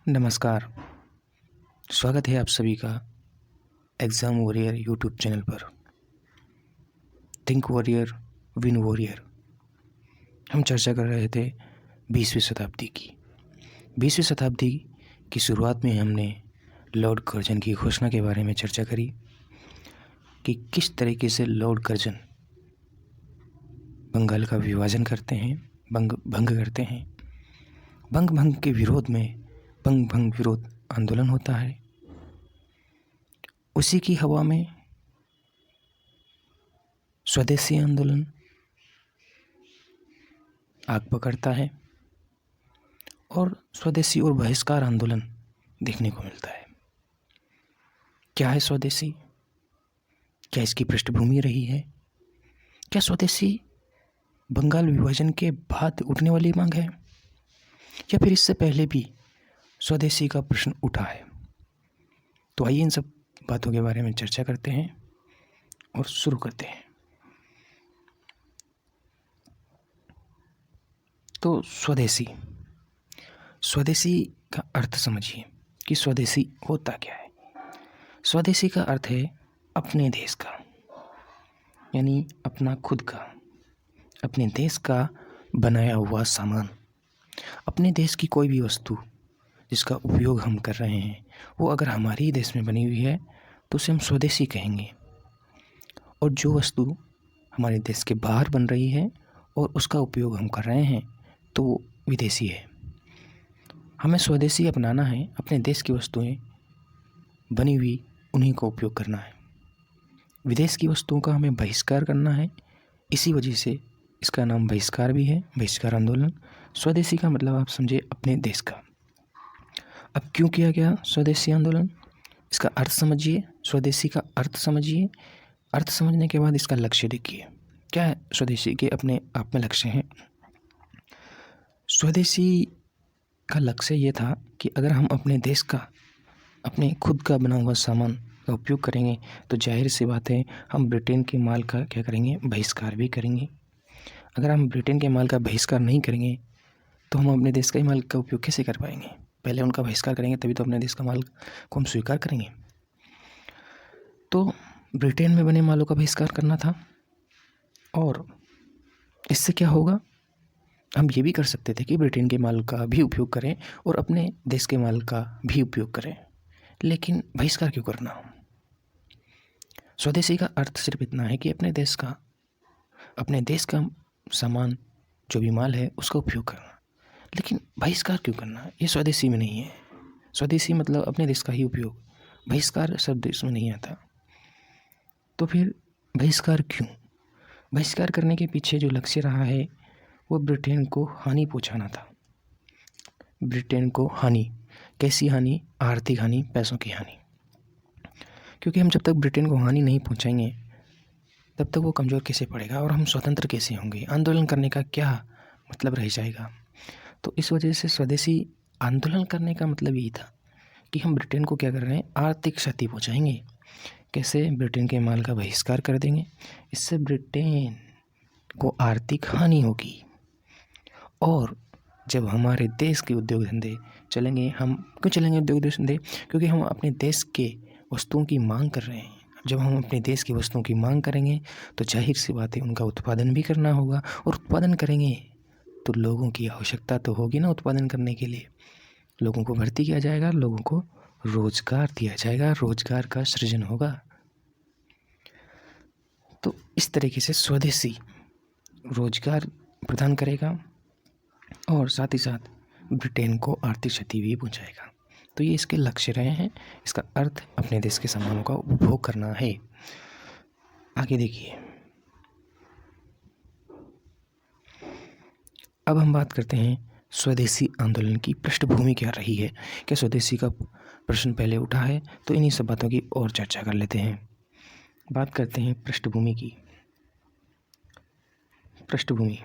नमस्कार। स्वागत है आप सभी का एग्ज़ाम वॉरियर यूट्यूब चैनल पर। Think warrior win warrior. हम चर्चा कर रहे थे 20वीं शताब्दी की। 20वीं शताब्दी की शुरुआत में हमने लॉर्ड कर्जन की घोषणा के बारे में चर्चा करी कि किस तरीके से लॉर्ड कर्जन बंगाल का विभाजन करते हैं, भंग करते हैं। भंग के विरोध में भंग विरोध आंदोलन होता है। उसी की हवा में स्वदेशी आंदोलन आग पकड़ता है और स्वदेशी और बहिष्कार आंदोलन देखने को मिलता है। क्या है स्वदेशी? क्या इसकी पृष्ठभूमि रही है? क्या स्वदेशी बंगाल विभाजन के बाद उठने वाली मांग है या फिर इससे पहले भी स्वदेशी का प्रश्न उठा है? तो आइए इन सब बातों के बारे में चर्चा करते हैं और शुरू करते हैं। तो स्वदेशी का अर्थ समझिए कि स्वदेशी होता क्या है। स्वदेशी का अर्थ है अपने देश का, यानी अपना खुद का, अपने देश का बनाया हुआ सामान। अपने देश की कोई भी वस्तु जिसका उपयोग हम कर रहे हैं वो अगर हमारे ही देश में बनी हुई है तो उसे हम स्वदेशी कहेंगे। और जो वस्तु हमारे देश के बाहर बन रही है और उसका उपयोग हम कर रहे हैं तो वो विदेशी है। हमें स्वदेशी अपनाना है, अपने देश की वस्तुएं बनी हुई उन्हीं का उपयोग करना है। विदेश की वस्तुओं का हमें बहिष्कार करना है। इसी वजह से इसका नाम बहिष्कार भी है, बहिष्कार आंदोलन। स्वदेशी का मतलब आप समझे अपने देश का। अब क्यों किया गया स्वदेशी आंदोलन? इसका अर्थ समझिए, स्वदेशी का अर्थ समझिए। अर्थ समझने के बाद इसका लक्ष्य देखिए। क्या है स्वदेशी के अपने आप में लक्ष्य हैं? स्वदेशी का लक्ष्य ये था कि अगर हम अपने देश का, अपने खुद का बना हुआ सामान का उपयोग करेंगे तो जाहिर सी बात है हम ब्रिटेन के माल का क्या करेंगे, बहिष्कार भी करेंगे। अगर हम ब्रिटेन के माल का बहिष्कार नहीं करेंगे तो हम अपने देश का ही माल का उपयोग कैसे कर पाएंगे? पहले उनका बहिष्कार करेंगे तभी तो अपने देश का माल को हम स्वीकार करेंगे। तो ब्रिटेन में बने मालों का बहिष्कार करना था। और इससे क्या होगा? हम ये भी कर सकते थे कि ब्रिटेन के माल का भी उपयोग करें और अपने देश के माल का भी उपयोग करें, लेकिन बहिष्कार क्यों करना? स्वदेशी का अर्थ सिर्फ इतना है कि अपने देश का सामान जो भी माल है उसका उपयोग करना, लेकिन बहिष्कार क्यों करना? ये स्वदेशी में नहीं है। स्वदेशी मतलब अपने देश का ही उपयोग, बहिष्कार सब देश में नहीं आता। तो फिर बहिष्कार क्यों? बहिष्कार करने के पीछे जो लक्ष्य रहा है वो ब्रिटेन को हानि पहुंचाना था। ब्रिटेन को हानि, कैसी हानि? आर्थिक हानि, पैसों की हानि। क्योंकि हम जब तक ब्रिटेन को हानि नहीं पहुंचाएंगे तब तक वो कमज़ोर कैसे पड़ेगा और हम स्वतंत्र कैसे होंगे? आंदोलन करने का क्या मतलब रह जाएगा? तो इस वजह से स्वदेशी आंदोलन करने का मतलब यही था कि हम ब्रिटेन को क्या कर रहे हैं, आर्थिक क्षति पहुंचाएंगे। कैसे? ब्रिटेन के माल का बहिष्कार कर देंगे। इससे ब्रिटेन को आर्थिक हानि होगी। और जब हमारे देश के उद्योग धंधे चलेंगे, हम क्यों चलेंगे उद्योग धंधे? क्योंकि हम अपने देश के वस्तुओं की मांग कर रहे हैं। जब हम अपने देश की वस्तुओं की मांग करेंगे तो जाहिर सी बात है उनका उत्पादन भी करना होगा, और उत्पादन करेंगे तो लोगों की आवश्यकता तो होगी ना उत्पादन करने के लिए। लोगों को भर्ती किया जाएगा, लोगों को रोजगार दिया जाएगा, रोजगार का सृजन होगा। तो इस तरीके से स्वदेशी रोजगार प्रदान करेगा और साथ ही साथ ब्रिटेन को आर्थिक क्षति भी पहुंचाएगा। तो ये इसके लक्ष्य रहे हैं। इसका अर्थ अपने देश के सामानों का उपभोग करना है। आगे देखिए, अब हम बात करते हैं स्वदेशी आंदोलन की पृष्ठभूमि क्या रही है। क्या स्वदेशी का प्रश्न पहले उठा है? तो इन्हीं सब बातों की और चर्चा कर लेते हैं। बात करते हैं पृष्ठभूमि की। पृष्ठभूमि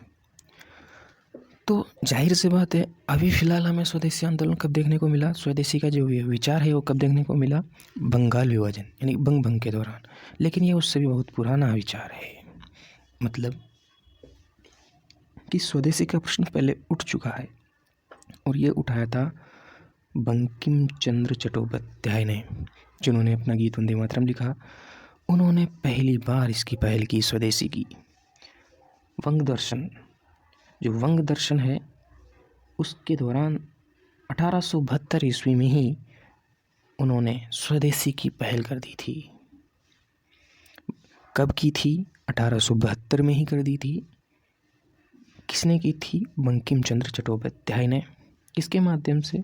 तो जाहिर सी बात है अभी फ़िलहाल हमें स्वदेशी आंदोलन कब देखने को मिला? स्वदेशी का जो विचार है वो कब देखने को मिला? बंगाल विभाजन यानी भंग के दौरान। लेकिन ये उससे भी बहुत पुराना विचार है। मतलब कि स्वदेशी का प्रश्न पहले उठ चुका है और ये उठाया था बंकिम चंद्र चट्टोपाध्याय ने, जिन्होंने अपना गीत वंदे मातरम लिखा, उन्होंने पहली बार इसकी पहल की, स्वदेशी की। वंग दर्शन, जो वंग दर्शन है, उसके दौरान 1872 ईस्वी में ही उन्होंने स्वदेशी की पहल कर दी थी। कब की थी? 1872 में ही कर दी थी। किसने की थी? बंकिम चंद्र चट्टोपाध्याय ने। किसके माध्यम से?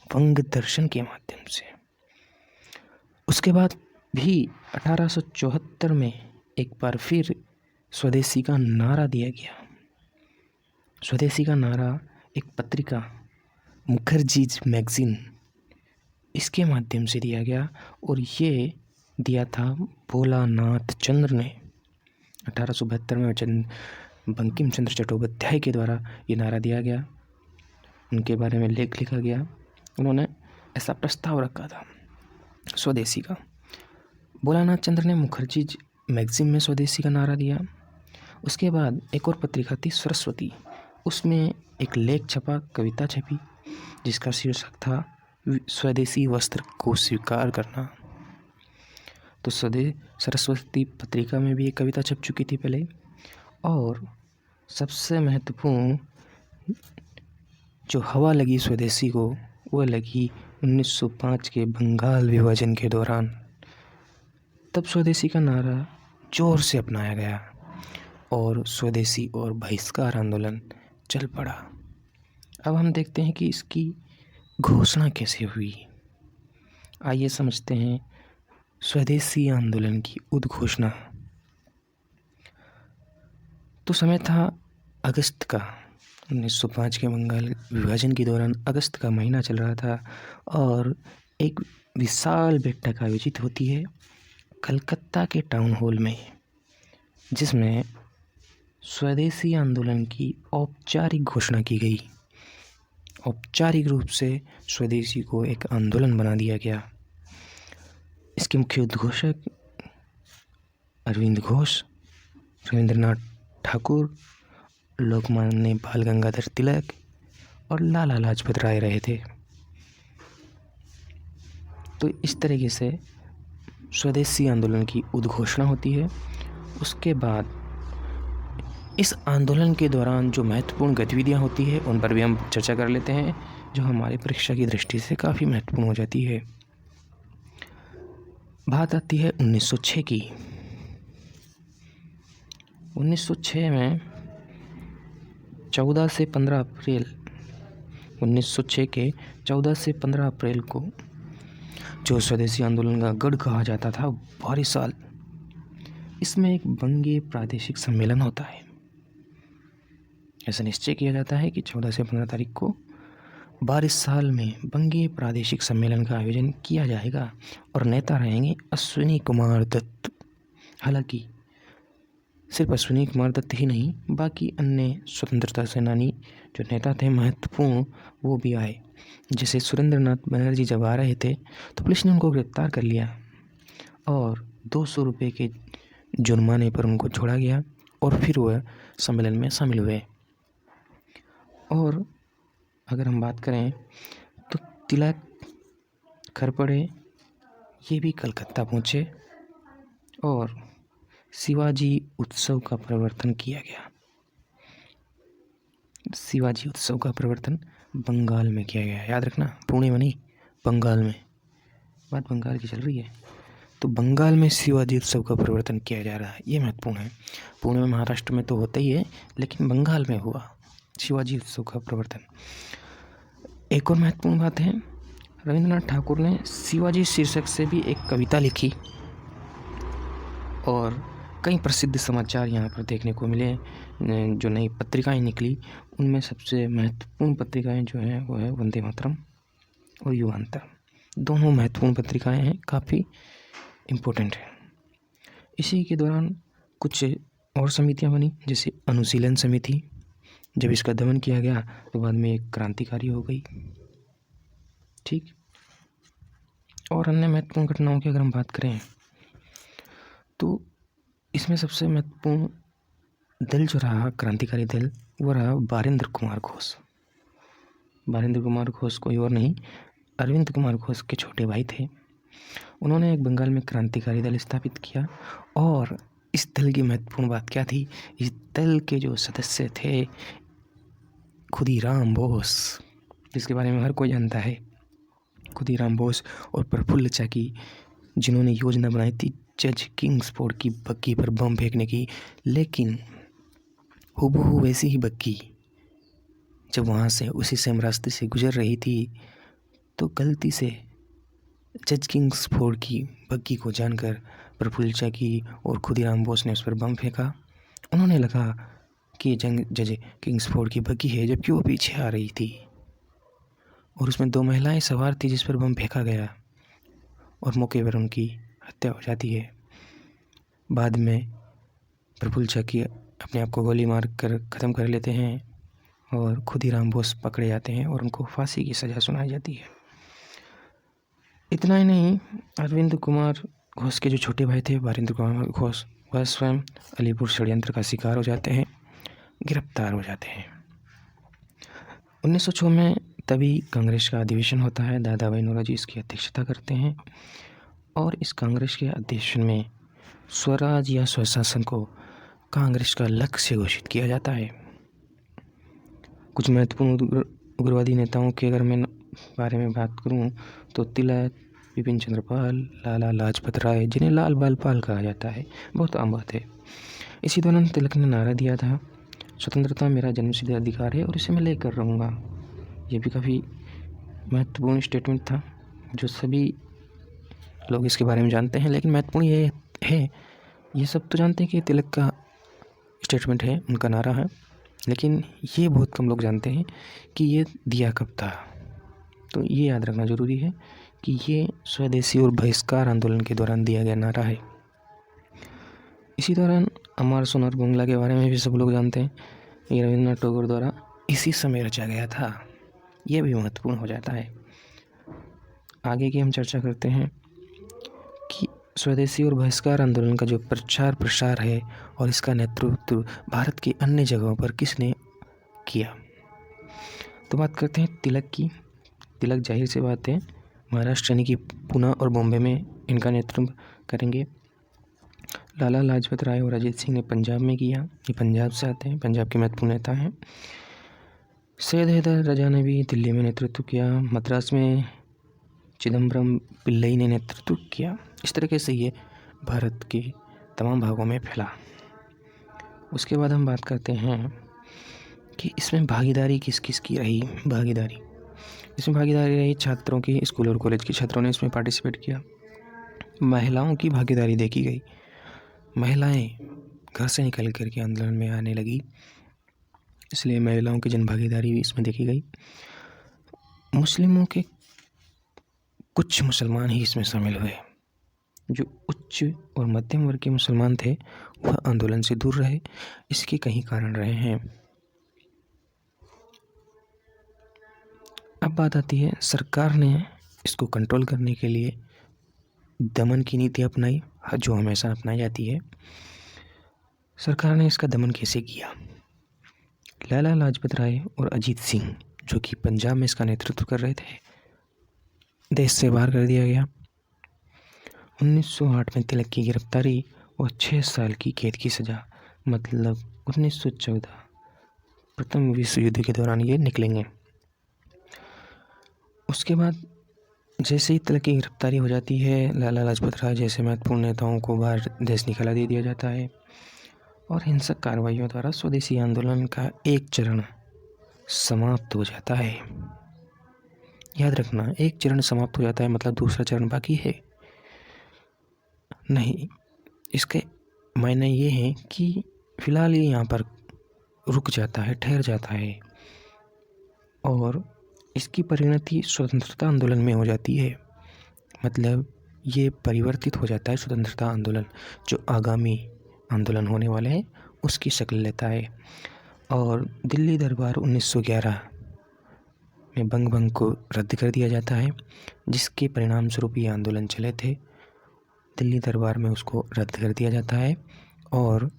वंग दर्शन के माध्यम से। उसके बाद भी 1874 में एक बार फिर स्वदेशी का नारा दिया गया। स्वदेशी का नारा एक पत्रिका, मुखर्जीज मैगजीन, इसके माध्यम से दिया गया, और ये दिया था भोलानाथ चंद्र ने। 1872 में बंकिम चंद्र चट्टोपाध्याय के द्वारा ये नारा दिया गया, उनके बारे में लेख लिखा गया। उन्होंने ऐसा प्रस्ताव रखा था स्वदेशी का। भोलानाथ चंद्र ने मुखर्जीज मैगजीन में स्वदेशी का नारा दिया। उसके बाद एक और पत्रिका थी सरस्वती, उसमें एक लेख छपा, कविता छपी, जिसका शीर्षक था स्वदेशी वस्त्र को स्वीकार करना। तो सरस्वती पत्रिका में भी एक कविता छप चुकी थी पहले। और सबसे महत्वपूर्ण जो हवा लगी स्वदेशी को, वह लगी 1905 के बंगाल विभाजन के दौरान। तब स्वदेशी का नारा जोर से अपनाया गया और स्वदेशी और बहिष्कार आंदोलन चल पड़ा। अब हम देखते हैं कि इसकी घोषणा कैसे हुई। आइए समझते हैं स्वदेशी आंदोलन की उद्घोषणा। तो समय था अगस्त का, 1905 के बंगाल विभाजन के दौरान अगस्त का महीना चल रहा था, और एक विशाल बैठक आयोजित होती है कलकत्ता के टाउन हॉल में, जिसमें स्वदेशी आंदोलन की औपचारिक घोषणा की गई। औपचारिक रूप से स्वदेशी को एक आंदोलन बना दिया गया। इसके मुख्य उद्घोषक अरविंद घोष, रविंद्रनाथ ठाकुर, लोकमान्य बाल गंगाधर तिलक और लाला लाजपत राय रहे थे। तो इस तरीके से स्वदेशी आंदोलन की उद्घोषणा होती है। उसके बाद इस आंदोलन के दौरान जो महत्वपूर्ण गतिविधियां होती है, उन पर भी हम चर्चा कर लेते हैं, जो हमारी परीक्षा की दृष्टि से काफ़ी महत्वपूर्ण हो जाती है। बात आती है 1906 की। 1906 में 14 से 15 अप्रैल 1906 के 14 से 15 अप्रैल को जो स्वदेशी आंदोलन का गढ़ कहा जाता था, बारिश साल, इसमें एक बंगे प्रादेशिक सम्मेलन होता है। ऐसा निश्चय किया जाता है कि 14 से 15 तारीख को बारिश साल में बंगे प्रादेशिक सम्मेलन का आयोजन किया जाएगा और नेता रहेंगे अश्विनी कुमार दत्त। हालांकि सिर्फ अश्विनी कुमार दत्त ही नहीं, बाकी अन्य स्वतंत्रता सेनानी जो नेता थे महत्वपूर्ण, वो भी आए। जैसे सुरेंद्रनाथ बनर्जी जब आ रहे थे तो पुलिस ने उनको गिरफ्तार कर लिया और 200 रुपये के जुर्माने पर उनको छोड़ा गया, और फिर वह सम्मेलन में शामिल हुए। और अगर हम बात करें तो तिलक, खरपड़े, ये भी कलकत्ता पहुँचे और शिवाजी उत्सव का प्रवर्तन किया गया। शिवाजी उत्सव का प्रवर्तन बंगाल में किया गया। याद रखना, पुणे में नहीं, बंगाल में। बात बंगाल की चल रही है, तो बंगाल में शिवाजी उत्सव का प्रवर्तन किया जा रहा है, ये महत्वपूर्ण है। पुणे में, महाराष्ट्र में तो होता ही है, लेकिन बंगाल में हुआ शिवाजी उत्सव का प्रवर्तन। एक और महत्वपूर्ण बात है, रविंद्रनाथ ठाकुर ने शिवाजी शीर्षक से भी एक कविता लिखी और कई प्रसिद्ध समाचार यहाँ पर देखने को मिले। जो नई पत्रिकाएं निकली, उनमें सबसे महत्वपूर्ण पत्रिकाएं जो हैं वो है वंदे मातरम और युगांतर। दोनों महत्वपूर्ण पत्रिकाएं हैं, काफ़ी इम्पोर्टेंट है। इसी के दौरान कुछ और समितियां बनी, जैसे अनुशीलन समिति। जब इसका दमन किया गया तो बाद में एक क्रांतिकारी हो गई। ठीक। और अन्य महत्वपूर्ण घटनाओं की अगर हम बात करें तो इसमें सबसे महत्वपूर्ण दल जो रहा, क्रांतिकारी दल, वो रहा बारेंद्र कुमार घोष। बारेंद्र कुमार घोष कोई और नहीं, अरविंद कुमार घोष के छोटे भाई थे। उन्होंने एक बंगाल में क्रांतिकारी दल स्थापित किया और इस दल की महत्वपूर्ण बात क्या थी, इस दल के जो सदस्य थे खुदीराम बोस, जिसके बारे में हर कोई जानता है, खुदीराम बोस और प्रफुल्ल चाकी, जिन्होंने योजना बनाई थी जज किंग्सफोर्ड की बग्घी पर बम फेंकने की, लेकिन हूबहू वैसी ही बग्घी जब वहाँ से उसी सेम रास्ते से गुजर रही थी तो गलती से जज किंग्सफोर्ड की बग्घी को जानकर प्रफुल्ल चाकी और खुदीराम बोस ने उस पर बम फेंका। उन्होंने लगा कि जज किंग्सफोर्ड की बग्घी है, जबकि वो पीछे आ रही थी और उसमें 2 महिलाएं सवार थी जिस पर बम फेंका गया और मौके पर उनकी हत्या हो जाती है। बाद में प्रफुल्ल चाकी अपने आप को गोली मार कर ख़त्म कर लेते हैं और खुदीराम बोस पकड़े जाते हैं और उनको फांसी की सज़ा सुनाई जाती है। इतना ही नहीं, अरविंद कुमार घोष के जो छोटे भाई थे वीरेंद्र कुमार घोष, वह स्वयं अलीपुर षड्यंत्र का शिकार हो जाते हैं, गिरफ्तार हो जाते हैं। 1906 में तभी कांग्रेस का अधिवेशन होता है। दादा भाई नौरोजी इसकी अध्यक्षता करते हैं और इस कांग्रेस के अधिवेशन में स्वराज या स्वशासन को कांग्रेस का लक्ष्य घोषित किया जाता है। कुछ महत्वपूर्ण उग्रवादी नेताओं के अगर मैं बारे में बात करूं तो तिलक, बिपिन चंद्र पाल, लाला लाजपत राय, जिन्हें लाल बाल पाल कहा जाता है, बहुत आम बात है। इसी दौरान तिलक ने नारा दिया था, स्वतंत्रता मेरा जन्मसिद्ध अधिकार है और इसे मैं लेकर रहूँगा। ये भी काफ़ी महत्वपूर्ण स्टेटमेंट था जो सभी लोग इसके बारे में जानते हैं, लेकिन महत्वपूर्ण ये है, ये सब तो जानते हैं कि तिलक का स्टेटमेंट है, उनका नारा है, लेकिन ये बहुत कम लोग जानते हैं कि ये दिया कब था। तो ये याद रखना ज़रूरी है कि ये स्वदेशी और बहिष्कार आंदोलन के दौरान दिया गया नारा है। इसी दौरान अमर सोनार बांग्ला के बारे में भी सब लोग जानते हैं, ये रविंद्रनाथ टैगोर द्वारा इसी समय रचा गया था। ये भी महत्वपूर्ण हो जाता है। आगे की हम चर्चा करते हैं कि स्वदेशी और बहिष्कार आंदोलन का जो प्रचार प्रसार है और इसका नेतृत्व भारत की अन्य जगहों पर किसने किया। तो बात करते हैं तिलक की। तिलक जाहिर सी बात है महाराष्ट्र यानी कि पुणे और बॉम्बे में इनका नेतृत्व करेंगे। लाला लाजपत राय और अजीत सिंह ने पंजाब में किया, ये पंजाब से आते हैं, पंजाब के महत्वपूर्ण नेता हैं। सैयद हैदर राजा ने भी दिल्ली में नेतृत्व किया, मद्रास में चिदम्बरम पिल्लई ने नेतृत्व किया। इस तरीके से ये भारत के तमाम भागों में फैला। उसके बाद हम बात करते हैं कि इसमें भागीदारी किस किस की रही। इसमें भागीदारी रही छात्रों की, स्कूल और कॉलेज के छात्रों ने इसमें पार्टिसिपेट किया। महिलाओं की भागीदारी देखी गई, महिलाएं घर से निकल कर के आंदोलन में आने लगी, इसलिए महिलाओं की जन भागीदारी भी इसमें देखी गई। मुस्लिमों के कुछ मुसलमान ही इसमें शामिल हुए। जो उच्च और मध्यम वर्ग के मुसलमान थे वह आंदोलन से दूर रहे। इसके कई कारण रहे हैं। अब बात आती है, सरकार ने इसको कंट्रोल करने के लिए दमन की नीति अपनाई, जो हमेशा अपनाई जाती है। सरकार ने इसका दमन कैसे किया। लाला लाजपत राय और अजीत सिंह, जो कि पंजाब में इसका नेतृत्व कर रहे थे, देश से बाहर कर दिया गया। 1908 में तिलक की गिरफ्तारी और 6 साल की कैद की सज़ा, मतलब 1914 प्रथम विश्व युद्ध के दौरान ये निकलेंगे। उसके बाद जैसे ही तिलक की गिरफ्तारी हो जाती है, लाला लाजपत राय जैसे महत्वपूर्ण नेताओं को बाहर देश निकाला दे दिया जाता है और हिंसक कार्रवाइयों द्वारा स्वदेशी आंदोलन का एक चरण समाप्त हो जाता है। याद रखना, एक चरण समाप्त हो जाता है मतलब दूसरा चरण बाकी है नहीं। इसके मायने ये हैं कि फिलहाल ये यहाँ पर रुक जाता है, ठहर जाता है और इसकी परिणति स्वतंत्रता आंदोलन में हो जाती है। मतलब ये परिवर्तित हो जाता है स्वतंत्रता आंदोलन, जो आगामी आंदोलन होने वाले हैं उसकी शक्ल लेता है। और दिल्ली दरबार 1911 में बंग को रद्द कर दिया जाता है, जिसके परिणाम स्वरूप ये आंदोलन चले थे। दिल्ली दरबार में उसको रद्द कर दिया जाता है और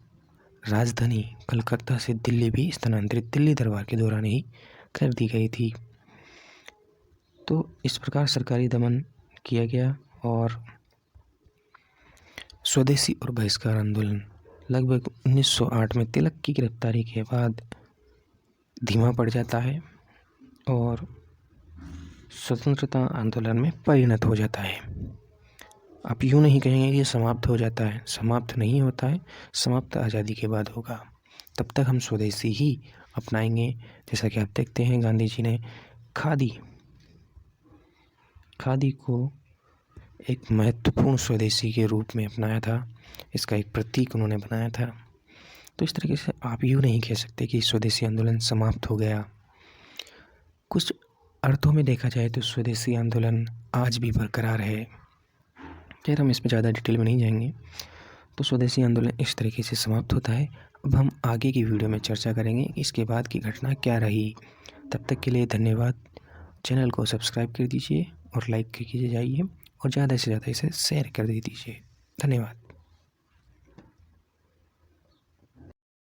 राजधानी कलकत्ता से दिल्ली भी स्थानांतरित दिल्ली दरबार के दौरान ही कर दी गई थी। तो इस प्रकार सरकारी दमन किया गया और स्वदेशी और बहिष्कार आंदोलन लगभग 1908 में तिलक की गिरफ्तारी के बाद धीमा पड़ जाता है और स्वतंत्रता आंदोलन में परिणत हो जाता है। आप यूँ नहीं कहेंगे कि समाप्त हो जाता है, समाप्त नहीं होता है, समाप्त आज़ादी के बाद होगा। तब तक हम स्वदेशी ही अपनाएंगे। जैसा कि आप देखते हैं गांधी जी ने खादी को एक महत्वपूर्ण स्वदेशी के रूप में अपनाया था, इसका एक प्रतीक उन्होंने बनाया था। तो इस तरीके से आप यूँ नहीं कह सकते कि स्वदेशी आंदोलन समाप्त हो गया। कुछ अर्थों में देखा जाए तो स्वदेशी आंदोलन आज भी बरकरार है। खैर हम इस पर ज़्यादा डिटेल में नहीं जाएंगे। तो स्वदेशी आंदोलन इस तरीके से समाप्त होता है। अब हम आगे की वीडियो में चर्चा करेंगे कि इसके बाद की घटना क्या रही। तब तक के लिए धन्यवाद। चैनल को सब्सक्राइब कर दीजिए और लाइक कीजिए जाइए और ज़्यादा से ज़्यादा इसे शेयर कर दीजिए। धन्यवाद।